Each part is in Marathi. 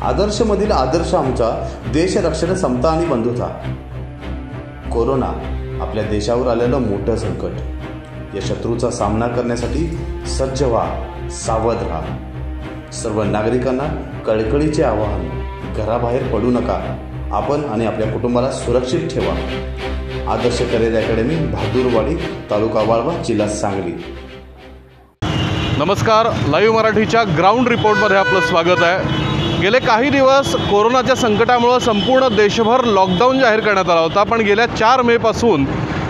आदर्शमधील आदर्श आमचा देश रक्षण, समता आणि बंधुता. कोरोना आपल्या देशावर आलेलं मोठं संकट. या शत्रूचा सामना करण्यासाठी सज्ज व्हा, सावध राहा. सर्व नागरिकांना कळकळीचे आवाहन, घराबाहेर पडू नका. आपण आणि आपल्या कुटुंबाला सुरक्षित ठेवा. आदर्श करिअर अकॅडमी, बहादूरवाडी, तालुका वाळवा, जिल्हा सांगली. नमस्कार, लाईव्ह मराठीच्या ग्राउंड रिपोर्टमध्ये आपलं स्वागत आहे. गेले काही दिवस कोरोनाच्या संकटामुळे संपूर्ण देशभर लॉकडाऊन जाहीर करण्यात आला होता. पण गेल्या 4 मेपासून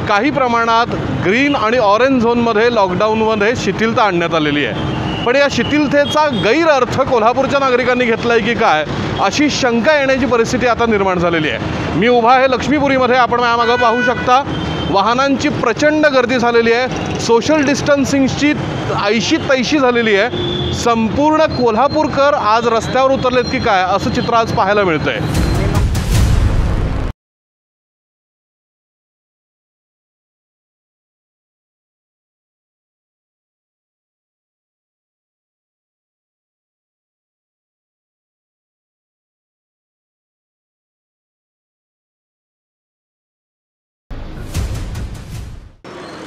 काही प्रमाणात ग्रीन आणि ऑरेंज झोनमध्ये लॉकडाऊनमध्ये शिथिलता आणण्यात आलेली आहे. पण या शिथिलतेचा गैरअर्थ कोल्हापूरच्या नागरिकांनी घेतला आहे की काय, अशी शंका येण्याची परिस्थिती आता निर्माण झालेली आहे. मी उभा आहे लक्ष्मीपुरीमध्ये. आपण माझ्यामागं पाहू शकता, वाहनांची प्रचंड गर्दी झालेली आहे. सोशल डिस्टन्सिंगची 80-83 झालेली आहे. संपूर्ण कोल्हापूरकर आज रस्त्यावर उतरलेत की काय, असं चित्र आज पाहायला मिळतंय.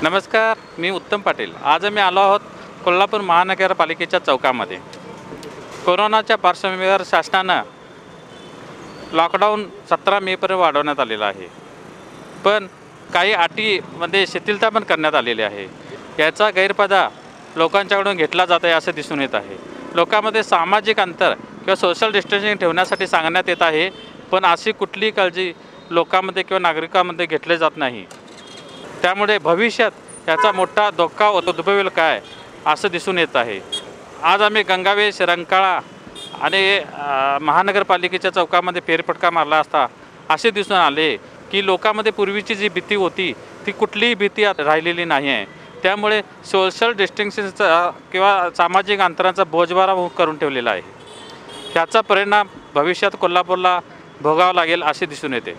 नमस्कार, मी उत्तम पाटील. आज आम्ही आलो आहोत कोल्हापूर महानगरपालिकेच्या चौकामध्ये. कोरोनाच्या पार्श्वभूमीवर शासनानं लॉकडाऊन 17 मेपर्यंत वाढवण्यात आलेलं आहे. पण काही अटीमध्ये शिथिलता पण करण्यात आलेली आहे. याचा गैरफायदा लोकांच्याकडून घेतला जात आहे असं दिसून येत आहे. लोकांमध्ये सामाजिक अंतर किंवा सोशल डिस्टन्सिंग ठेवण्यासाठी सांगण्यात येत आहे, पण अशी कुठलीही काळजी लोकांमध्ये किंवा नागरिकांमध्ये घेतली जात नाही. त्यामुळे भविष्यात याचा मोठा धोका उद्भवेल काय असं दिसून येत आहे. आज आम्ही गंगावेश, रंकाळा आणि महानगरपालिकेच्या चौकामध्ये फेरफटका मारला असता असे दिसून आले की लोकांमध्ये पूर्वीची जी भीती होती ती कुठलीही भीती राहिलेली नाही आहे. त्यामुळे सोशल डिस्टन्सिंगचा किंवा सामाजिक अंतराचा बोजबारा करून ठेवलेला आहे. त्याचा परिणाम भविष्यात कोल्हापूरला भोगावा लागेल असे दिसून येते.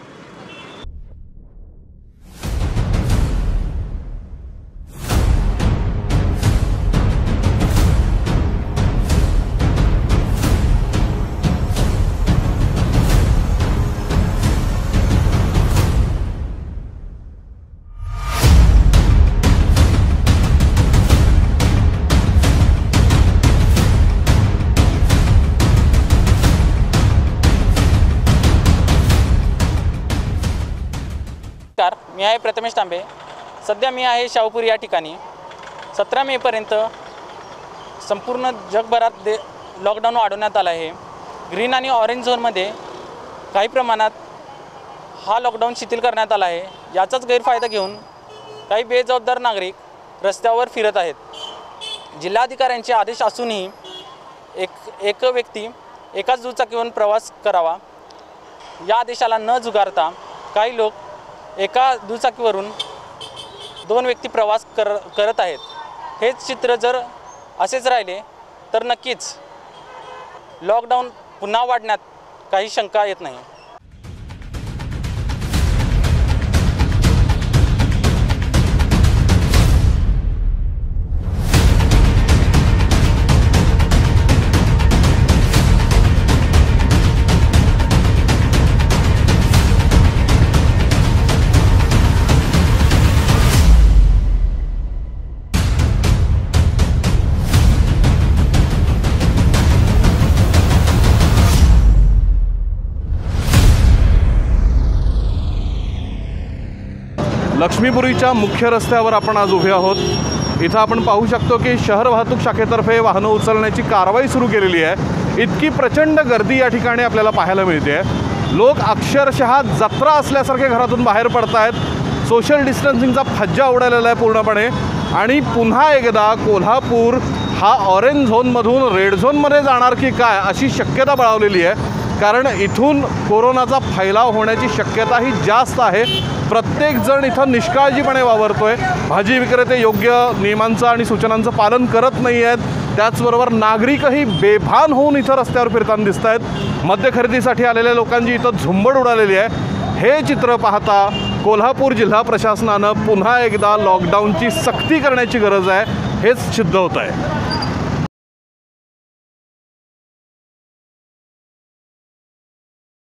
मी आहे प्रथमेश तांबे. सध्या मी आहे शाहूपुरी या ठिकाणी. 17 मेपर्यंत संपूर्ण जगभरात लॉकडाऊन वाढवण्यात आला आहे. ग्रीन आणि ऑरेंज झोनमध्ये काही प्रमाणात हा लॉकडाऊन शिथिल करण्यात आला आहे. याचाच गैरफायदा घेऊन काही बेजबाबदार नागरिक रस्त्यावर फिरत आहेत. जिल्हाधिकाऱ्यांचे आदेश असूनही एक व्यक्ती एकाच दुचाकीवरून प्रवास करावा या आदेशाला न झुगारता काही लोक एका दुचाकीवरून 2 व्यक्ती प्रवास करत आहेत. हेच चित्र जर असेच राहिले तर नक्कीच लॉकडाऊन पुन्हा वाढण्यात काही शंका येत नाही. लक्ष्मीपुरीच्या मुख्य रस्त्यावर आपण आज उभे आहोत. इथं आपण पाहू शकतो की शहर वाहतूक शाखेतर्फे वाहनं उचलण्याची कारवाई सुरू केलेली आहे. इतकी प्रचंड गर्दी या ठिकाणी आपल्याला पाहायला मिळते. लोक अक्षरशः जत्रा असल्यासारखे घरातून बाहेर पडत आहेत. सोशल डिस्टन्सिंगचा फज्जा उडालेला आहे पूर्णपणे. आणि पुन्हा एकदा कोल्हापूर हा ऑरेंज झोनमधून रेड झोनमध्ये जाणार की काय अशी शक्यता बळावलेली आहे. कारण इथून कोरोनाचा फैलाव होण्याची शक्यताही जास्त आहे. प्रत्येकजण इथं निष्काळजीपणे वावरतोय. भाजी विक्रेते योग्य नियमांचं आणि सूचनांचं पालन करत नाही आहेत. त्याचबरोबर नागरिकही बेभान होऊन इथं रस्त्यावर फिरताना दिसत आहेत. मद्य खरेदीसाठी आलेल्या लोकांची इथं झुंबड उडालेली आहे. हे चित्र पाहता कोल्हापूर जिल्हा प्रशासनानं पुन्हा एकदा लॉकडाऊनची सक्ती करण्याची गरज आहे हेच सिद्ध होत आहे.